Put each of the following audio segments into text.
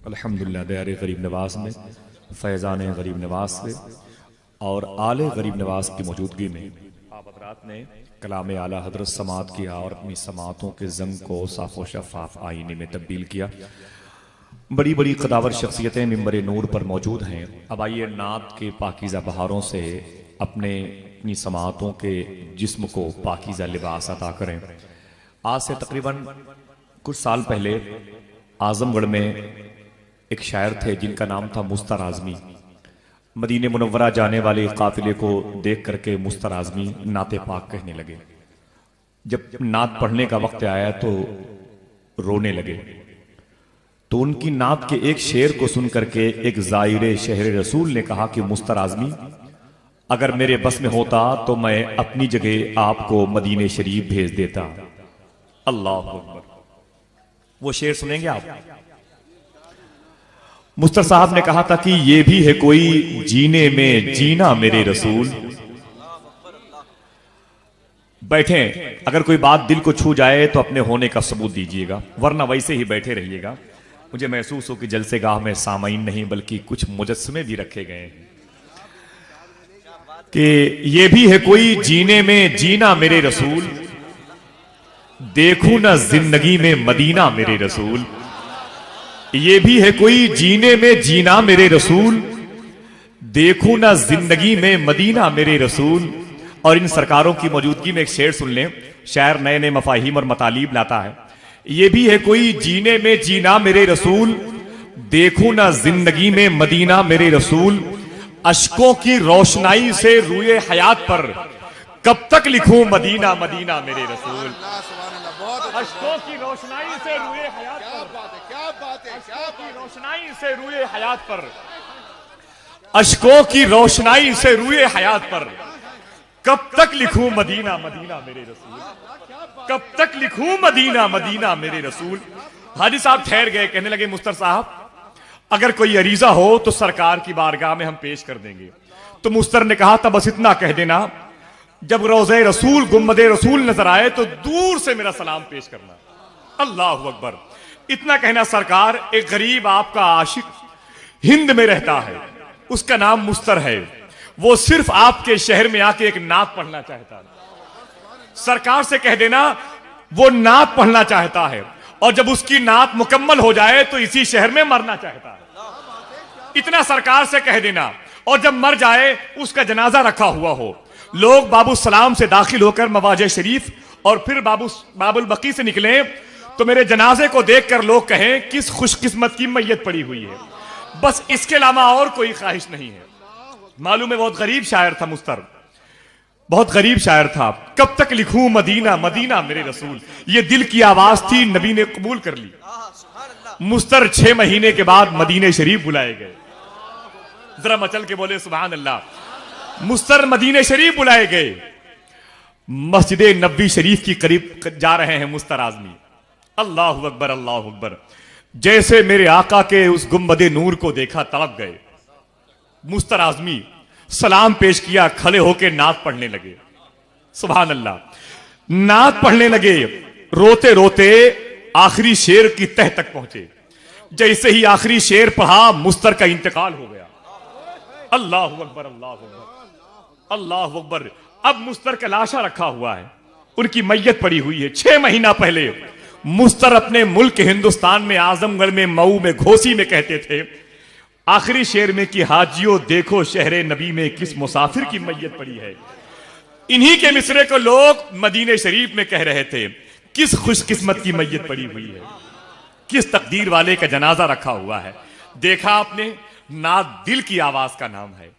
अल्हम्दुलिल्लाह दायरे गरीब नवाज में फैज़ान गरीब नवाज से और आले गरीब नवाज की मौजूदगी में आप हज़रात ने कलाम आला हज़रत समात किया और अपनी समातों के जंग को साफ़ो शफ़ाफ आईने में तब्दील किया। बड़ी बड़ी कदावर शख्सियतें मिंबर नूर पर मौजूद हैं। अब आइए नात के पाकीज़ा बहारों से अपनी समातों के जिस्म को पाकीज़ा लिबास अता करें। आज से तकरीबन कुछ साल पहले आजमगढ़ में एक शायर थे जिनका नाम था मुस्तर आज़मी। मदीने मुनव्वरा जाने वाले काफिले को देख करके मुस्तर आज़मी नाते पाक कहने लगे। जब नात पढ़ने का वक्त आया तो रोने लगे। तो उनकी नात के एक शेर को सुन करके एक ज़ायरे शहर रसूल ने कहा कि मुस्तर आज़मी, अगर मेरे बस में होता तो मैं अपनी जगह आपको मदीने शरीफ भेज देता। अल्लाह अकबर। वो शेर सुनेंगे आप? मुस्तर साहब ने कहा था कि ये भी है कोई जीने में जीना मेरे रसूल। बैठे, अगर कोई बात दिल को छू जाए तो अपने होने का सबूत दीजिएगा, वरना वैसे ही बैठे रहिएगा। मुझे महसूस हो कि जलसे गाह में सामाइन नहीं बल्कि कुछ मुजस्समे भी रखे गए हैं कि ये भी है कोई जीने में जीना मेरे रसूल, देखूं ना जिंदगी में मदीना मेरे रसूल। ये भी है कोई जीने में जीना मेरे रसूल, देखूं ना जिंदगी में मदीना मेरे रसूल। और इन सरकारों की मौजूदगी में एक शेर सुन लें। शायर नए नए मफाहिम और मतालीब लाता है। ये भी है कोई जीने में जीना मेरे रसूल, देखूं ना जिंदगी में मदीना मेरे रसूल। अश्कों की रोशनाई से रूए हयात पर कब तक लिखूं मदीना मदीना मेरे रसूल। अश्कों की रोशनाई से रूए हयात पर, रोशनाई से रूए हयात पर, अश्कों की रोशनाई से रूए हयात पर कब तक लिखूं मदीना मदीना मेरे रसूल, कब तक लिखूं मदीना मदीना मेरे रसूल। हाजी साहब ठहर गए, कहने लगे मुस्तर साहब अगर कोई अरीजा हो तो सरकार की बारगाह में हम पेश कर देंगे। तो मुस्तर ने कहा था बस इतना कह देना, जब रोज़े रसूल गुम्बदे रसूल नजर आए तो दूर से मेरा सलाम पेश करना। अल्लाह अकबर। इतना कहना सरकार, एक गरीब आपका आशिक हिंद में रहता है, उसका नाम मुस्तर है, वो सिर्फ आपके शहर में आके एक नात पढ़ना चाहता है। सरकार से कह देना वो नात पढ़ना चाहता है और जब उसकी नात मुकम्मल हो जाए तो इसी शहर में मरना चाहता है। इतना सरकार से कह देना। और जब मर जाए उसका जनाजा रखा हुआ हो, लोग बाबू सलाम से दाखिल होकर मवाजे शरीफ और फिर बाबुल बकी से निकले तो मेरे जनाजे को देखकर लोग कहें किस खुशकिस्मत की मैयत पड़ी हुई है। बस इसके अलावा और कोई ख्वाहिश नहीं है। मालूम है बहुत गरीब शायर था मुस्तर, बहुत गरीब शायर था। कब तक लिखूं मदीना मदीना मेरे रसूल, ये दिल की आवाज थी, नबी ने कबूल कर ली। मुस्तर 6 महीने के बाद मदीने शरीफ बुलाए गए। जरा मचल के बोले सुभान अल्लाह। मुस्तर मदीने शरीफ बुलाए गए। मस्जिद नबी शरीफ की करीब जा रहे हैं मुस्तर आज़मी। अल्लाह अकबर अल्लाह अकबर। जैसे मेरे आका के उस गुम्बदे नूर को देखा तड़प गए। मुस्तर आज़मी सलाम पेश किया, खड़े होकर नात पढ़ने लगे। सुभान अल्लाह। नात पढ़ने लगे, रोते रोते आखिरी शेर की तह तक पहुंचे। जैसे ही आखिरी शेर पढ़ा मुस्तर का इंतकाल हो गया। अल्लाह अकबर अल्लाह अकबर अल्लाह अकबर। अब मुस्तर का लाशा रखा हुआ है, उनकी मैयत पड़ी हुई है। 6 महीना पहले मुस्तर अपने मुल्क हिंदुस्तान में आजमगढ़ में मऊ में घोसी में कहते थे आखिरी शेर में कि हाजियों देखो शहरे नबी में किस मुसाफिर की मैयत पड़ी है। इन्हीं के मिसरे को लोग मदीने शरीफ में कह रहे थे किस खुशकिस्मत की मैयत पड़ी हुई है, किस तकदीर वाले का जनाजा रखा हुआ है। देखा आपने, नात दिल की आवाज का नाम है,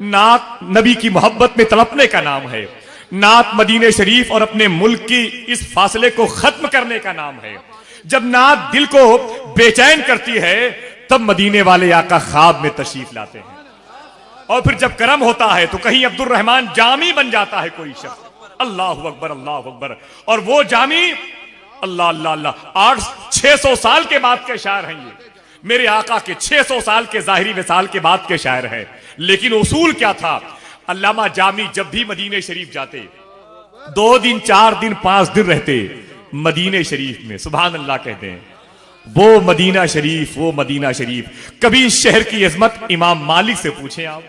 नात नबी की मोहब्बत में तड़पने का नाम है, नात मदीने शरीफ और अपने मुल्क की इस फासले को खत्म करने का नाम है। जब नात दिल को बेचैन करती है तब मदीने वाले आका ख्वाब में तशरीफ लाते हैं। और फिर जब करम होता है तो कहीं अब्दुल रहमान जामी बन जाता है कोई शख्स। अल्लाह अकबर अल्लाह अकबर। और वो जामी अल्लाह अल्लाह अल्लाह 600 साल के बाद के शायर हैं। ये मेरे आका के 600 साल के जाहिरी विसाल के बाद के शायर हैं। लेकिन उसूल क्या था? अल्लामा जामी जब भी मदीने शरीफ जाते 2 दिन 4 दिन 5 दिन रहते मदीने शरीफ में, सुभान अल्लाह कहते हैं। वो मदीना शरीफ, वो मदीना शरीफ। कभी इस शहर की इज्जत इमाम मालिक से पूछें आप।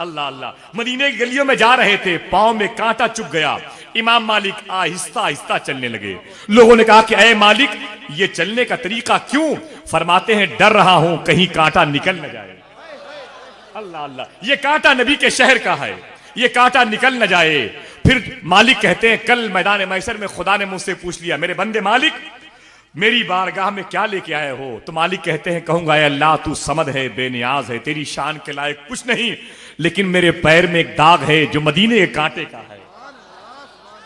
अल्लाह अल्लाह। मदीने की गलियों में जा रहे थे, पांव में कांटा चुभ गया। इमाम मालिक आहिस्ता आहिस्ता चलने लगे। लोगों ने कहा कि ऐ मालिक, ये चलने का तरीका क्यों? फरमाते हैं, डर रहा हूं कहीं कांटा निकल न जाए। अल्लाह अल्लाह। ये कांटा नबी के शहर का है, ये कांटा निकल न जाए। फिर मालिक कहते हैं, कल मैदान महशर में खुदा ने मुझसे पूछ लिया, मेरे बंदे मालिक, मेरी बारगाह में क्या लेके आए हो? तो मालिक कहते हैं, कहूंगा अल्लाह तू समद है, बेनियाज है, तेरी शान के लायक कुछ नहीं, लेकिन मेरे पैर में एक दाग है जो मदीने के कांटे का है।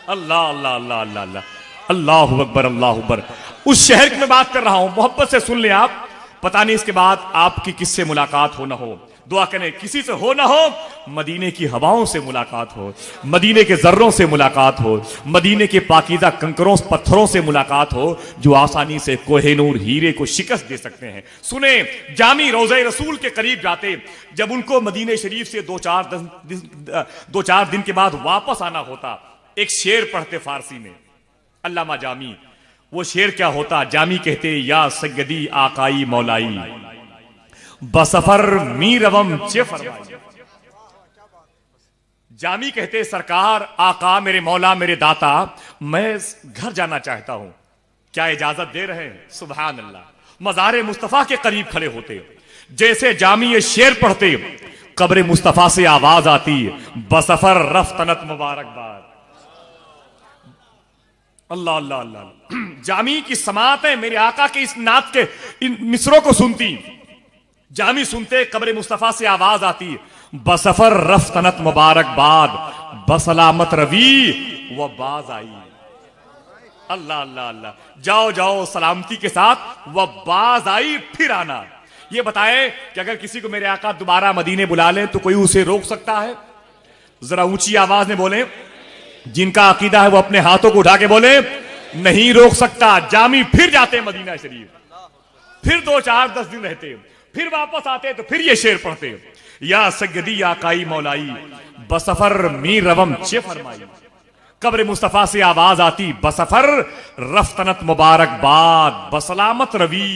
अल्लाह अल्लाह अल्लाह अल्लाह अल्लाह, अल्लाहु अकबर, अल्लाहु अकबर। उस शहर की मैं बात कर रहा हूं, मोहब्बत से सुन ले आप। पता नहीं इसके बाद आपकी किससे मुलाकात हो ना हो, दुआ करें किसी से हो ना हो, मदीने की हवाओं से मुलाकात हो, मदीने के जर्रों से मुलाकात हो, मदीने के पाकीज़ा कंकरों पत्थरों से मुलाकात हो, जो आसानी से कोहिनूर हीरे को शिकस्त दे सकते हैं। सुने, जामी रोज़े रसूल के करीब जाते, जब उनको मदीने शरीफ से दो चार दिन के बाद वापस आना होता, एक शेर पढ़ते फारसी में अल्लामा जामी। वो शेर क्या होता? जामी कहते, या सैयदी आकाई मौलाई बसफर मीरवम चे फरमाई। जामी कहते, सरकार, आका, मेरे मौला, मेरे दाता, मैं घर जाना चाहता हूं, क्या इजाजत दे रहे हैं? सुभान अल्लाह। मज़ारे मुस्तफा के करीब खड़े होते, जैसे जामी ये शेर पढ़ते, कब्र मुस्तफा से आवाज आती, बसफर रफ्तनत मुबारकबाद। अल्लाह अल्लाह अल्लाह। जामी की समातें मेरे आका के इस नात के इन मिसरों को सुनती। जामी सुनते, कब्र मुस्तफा से आवाज आती, बसफर रफ्तनत मुबारकबाद, बसलामत रवी व बाज आई। अल्लाह अल्लाह अल्लाह। जाओ जाओ सलामती के साथ, व बाज आई, फिर आना। ये बताए कि अगर किसी को मेरे आका दोबारा मदीने बुला ले तो कोई उसे रोक सकता है? जरा ऊंची आवाज में बोले, जिनका अकीदा है वो अपने हाथों को उठा के बोले, नहीं रोक सकता। जामी फिर जाते मदीना शरीफ, फिर 2-4-10 दिन रहते, फिर वापस आते तो फिर ये शेर पढ़ते, या सैयदी आकाई मौलाई बसफर मीर रवम चे फरमाई। कब्र मुस्तफा से आवाज आती, बसफर रफ्तनत मुबारकबाद, बसलामत रवी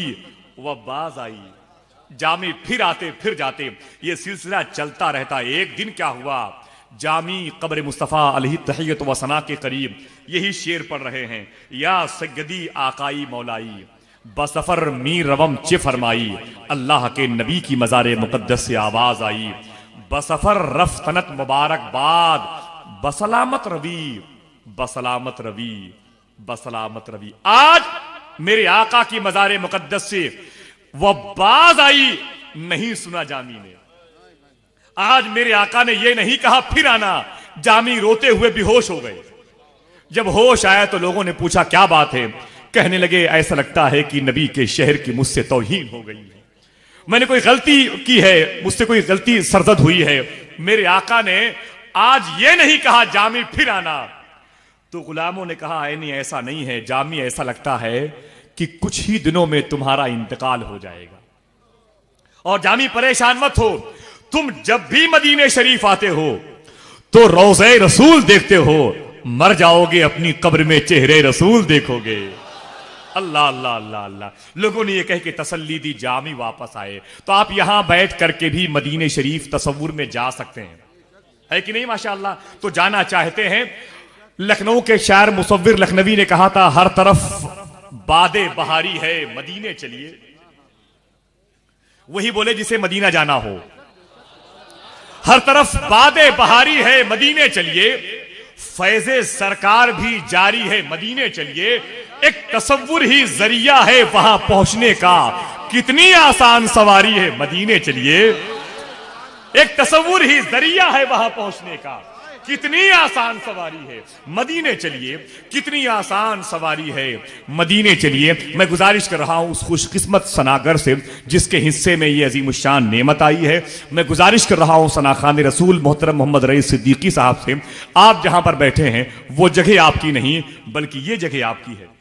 व बाज आई। जामी फिर आते फिर जाते, ये सिलसिला चलता रहता। एक दिन क्या हुआ, जामी कब्र मुस्तफा अलैहि तहियत व सना के करीब यही शेर पढ़ रहे हैं, या सैयदी आकाई मौलाई बसफर मीर रवम चे फरमाई। अल्लाह के नबी की मज़ार मुक़द्दस से आवाज आई, बसफर रफ्तनत मुबारकबाद, बसलामत रवी, बसलामत रवी, बसलामत रवी। आज मेरे आका की मज़ार मुक़द्दस से वह बाज आई, नहीं सुना जामी ने। आज मेरे आका ने यह नहीं कहा फिर आना। जामी रोते हुए बेहोश हो गए। जब होश आया तो लोगों ने पूछा क्या बात है? कहने लगे, ऐसा लगता है कि नबी के शहर की मुझसे तौहीन हो गई है, मैंने कोई गलती की है, मुझसे कोई गलती सरजद हुई है। मेरे आका ने आज ये नहीं कहा जामी फिर आना। तो गुलामों ने कहा, नहीं ऐसा नहीं है जामी, ऐसा लगता है कि कुछ ही दिनों में तुम्हारा इंतकाल हो जाएगा। और जामी परेशान मत हो, तुम जब भी मदीने शरीफ आते हो तो रोज़े रसूल देखते हो, मर जाओगे अपनी कब्र में चेहरे रसूल देखोगे। अल्लाह अल्लाह अल्लाह अल्लाह। लोगों ने यह कह के तसल्ली दी, जामी वापस आए। तो आप यहां बैठ करके भी मदीने शरीफ तसव्वुर में जा सकते हैं, है कि नहीं? माशाअल्लाह। तो जाना चाहते हैं। लखनऊ के शायर मुसव्विर लखनवी ने कहा था, हर तरफ बादे बहारी है, मदीने चलिए। वही बोले जिसे मदीना जाना हो। हर तरफ बादे बहारी है, मदीने चलिए। फैज़े सरकार भी जारी है, मदीने चलिए। एक तसव्वुर ही जरिया है वहां पहुंचने का, कितनी आसान सवारी है, मदीने चलिए। एक तसव्वुर ही जरिया है वहां पहुंचने का, कितनी आसान सवारी है, मदीने चलिए। कितनी आसान सवारी है, मदीने चलिए। मैं गुजारिश कर रहा हूं उस खुशकिस्मत सनागर से जिसके हिस्से में ये अजीमुशान नेमत आई है, मैं गुजारिश कर रहा हूं सना खान रसूल मोहतरम मोहम्मद रईस सिद्दीकी साहब से, आप जहां पर बैठे हैं वो जगह आपकी नहीं बल्कि ये जगह आपकी है।